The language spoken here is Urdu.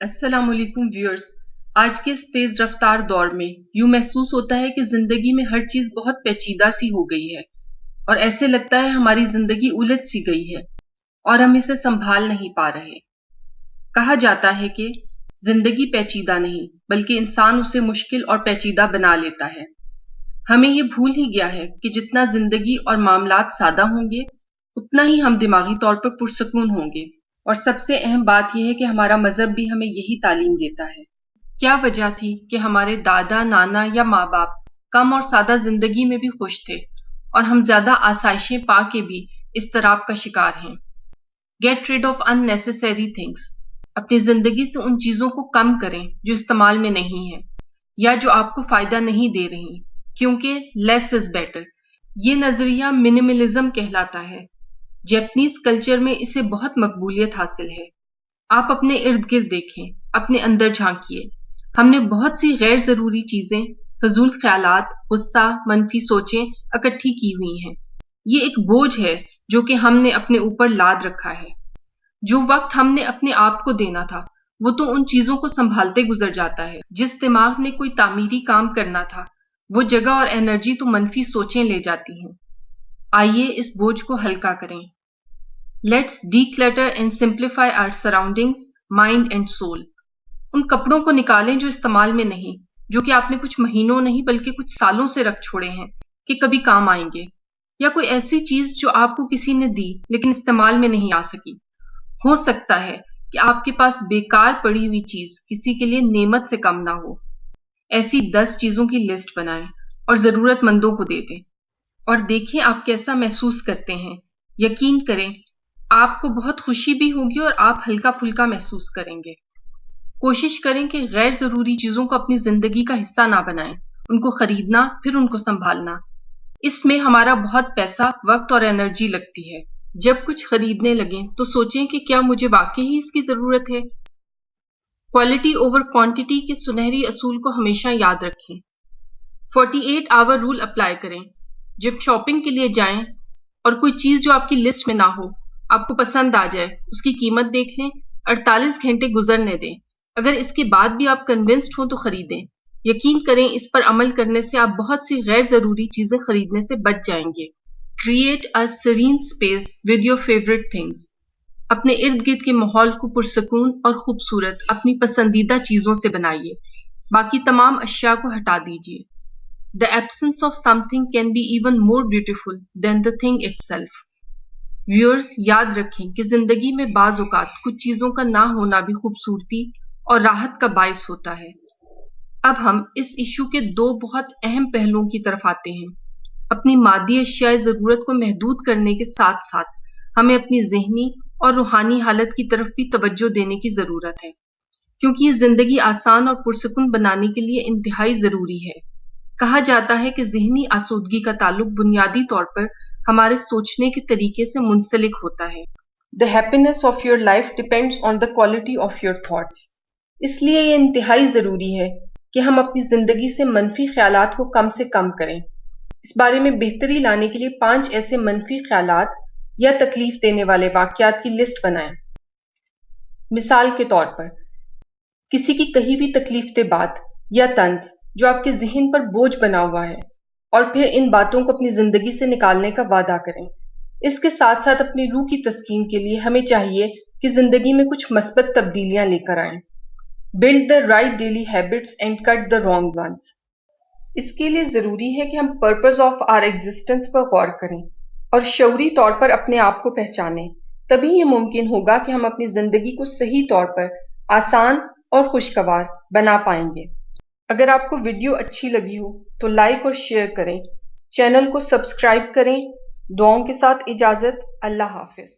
السلام علیکم ویورز۔ آج کے اس تیز رفتار دور میں یوں محسوس ہوتا ہے کہ زندگی میں ہر چیز بہت پیچیدہ سی ہو گئی ہے اور ایسے لگتا ہے ہماری زندگی الجھ سی گئی ہے اور ہم اسے سنبھال نہیں پا رہے۔ کہا جاتا ہے کہ زندگی پیچیدہ نہیں بلکہ انسان اسے مشکل اور پیچیدہ بنا لیتا ہے۔ ہمیں یہ بھول ہی گیا ہے کہ جتنا زندگی اور معاملات سادہ ہوں گے اتنا ہی ہم دماغی طور پر پرسکون ہوں گے۔ اور سب سے اہم بات یہ ہے کہ ہمارا مذہب بھی ہمیں یہی تعلیم دیتا ہے۔ کیا وجہ تھی کہ ہمارے دادا، نانا یا ماں باپ کم اور سادہ زندگی میں بھی خوش تھے اور ہم زیادہ آسائشیں پا کے بھی اضطراب کا شکار ہیں؟ Get rid of unnecessary things۔ اپنی زندگی سے ان چیزوں کو کم کریں جو استعمال میں نہیں ہیں یا جو آپ کو فائدہ نہیں دے رہی، کیونکہ لیس از بیٹر۔ یہ نظریہ منیملزم کہلاتا ہے۔ جیپنیز کلچر میں اسے بہت مقبولیت حاصل ہے۔ آپ اپنے ارد گرد دیکھیں، اپنے اندر جھانکیے۔ ہم نے بہت سی غیر ضروری چیزیں، فضول خیالات، غصہ، منفی سوچیں اکٹھی کی ہوئی ہیں۔ یہ ایک بوجھ ہے جو کہ ہم نے اپنے اوپر لاد رکھا ہے۔ جو وقت ہم نے اپنے آپ کو دینا تھا وہ تو ان چیزوں کو سنبھالتے گزر جاتا ہے۔ جس دماغ نے کوئی تعمیری کام کرنا تھا وہ جگہ اور انرجی تو منفی سوچیں لے جاتی ہیں۔ آئیے اس بوجھ کو ہلکا کریں۔ Let's declutter and simplify our surroundings, mind and soul۔ ان کپڑوں کو نکالیں جو استعمال میں نہیں، جو کہ آپ نے کچھ مہینوں نہیں بلکہ کچھ سالوں سے رکھ چھوڑے ہیں کہ کبھی کام آئیں گے، یا کوئی ایسی چیز جو آپ کو کسی نے دی لیکن استعمال میں نہیں آ سکی۔ ہو سکتا ہے کہ آپ کے پاس بیکار پڑی ہوئی چیز کسی کے لیے نعمت سے کم نہ ہو۔ ایسی 10 چیزوں کی لسٹ بنائیں اور ضرورت مندوں کو دے دیں اور دیکھیں آپ کیسا محسوس کرتے ہیں۔ یقین کریں آپ کو بہت خوشی بھی ہوگی اور آپ ہلکا پھلکا محسوس کریں گے۔ کوشش کریں کہ غیر ضروری چیزوں کو اپنی زندگی کا حصہ نہ بنائیں، ان کو خریدنا پھر ان کو سنبھالنا۔ اس میں ہمارا بہت پیسہ، وقت اور انرجی لگتی ہے۔ جب کچھ خریدنے لگیں تو سوچیں کہ کیا مجھے واقعی اس کی ضرورت ہے۔ کوالٹی اوور کوانٹٹی کے سنہری اصول کو ہمیشہ یاد رکھیں۔ 48 آور رول اپلائی کریں۔ جب شاپنگ کے لیے جائیں اور کوئی چیز جو آپ کی لسٹ میں نہ ہو آپ کو پسند آ جائے، اس کی قیمت دیکھ لیں، 48 گھنٹے گزرنے دیں۔ اگر اس کے بعد بھی آپ کنونسڈ ہوں تو خریدیں۔ یقین کریں اس پر عمل کرنے سے آپ بہت سی غیر ضروری چیزیں خریدنے سے بچ جائیں گے۔ Create a serene space with your favorite things۔ اپنے ارد گرد کے ماحول کو پرسکون اور خوبصورت اپنی پسندیدہ چیزوں سے بنائیے۔ باقی تمام اشیاء کو ہٹا دیجیے۔ The absence of something can be even more beautiful than the thing itself۔ Viewers یاد رکھیں کہ زندگی میں بعض اوقات کچھ چیزوں کا نہ ہونا بھی خوبصورتی اور راحت کا باعث ہوتا ہے۔ اب ہم اس ایشو کے 2 بہت اہم پہلوؤں کی طرف آتے ہیں۔ اپنی مادی اشیاء ضرورت کو محدود کرنے کے ساتھ ساتھ ہمیں اپنی ذہنی اور روحانی حالت کی طرف بھی توجہ دینے کی ضرورت ہے، کیونکہ یہ زندگی آسان اور پرسکون بنانے کے لیے انتہائی ضروری ہے۔ کہا جاتا ہے کہ ذہنی آسودگی کا تعلق بنیادی طور پر ہمارے سوچنے کے طریقے سے منسلک ہوتا ہے۔ The happiness of your life depends on the quality of your thoughts۔ اس لیے یہ انتہائی ضروری ہے کہ ہم اپنی زندگی سے منفی خیالات کو کم سے کم کریں۔ اس بارے میں بہتری لانے کے لیے 5 ایسے منفی خیالات یا تکلیف دینے والے واقعات کی لسٹ بنائیں۔ مثال کے طور پر کسی کی کہی ہوئی تکلیف دہ بات یا طنز جو آپ کے ذہن پر بوجھ بنا ہوا ہے، اور پھر ان باتوں کو اپنی زندگی سے نکالنے کا وعدہ کریں۔ اس کے ساتھ ساتھ اپنی روح کی تسکین کے لیے ہمیں چاہیے کہ زندگی میں کچھ مثبت تبدیلیاں لے کر آئیں۔ Build the right daily habits and cut the wrong ones۔ اس کے لیے ضروری ہے کہ ہم purpose of our existence پر غور کریں اور شعوری طور پر اپنے آپ کو پہچانیں۔ تبھی یہ ممکن ہوگا کہ ہم اپنی زندگی کو صحیح طور پر آسان اور خوشگوار بنا پائیں گے۔ اگر آپ کو ویڈیو اچھی لگی ہو تو لائک اور شیئر کریں، چینل کو سبسکرائب کریں۔ دعاؤں کے ساتھ اجازت، اللہ حافظ۔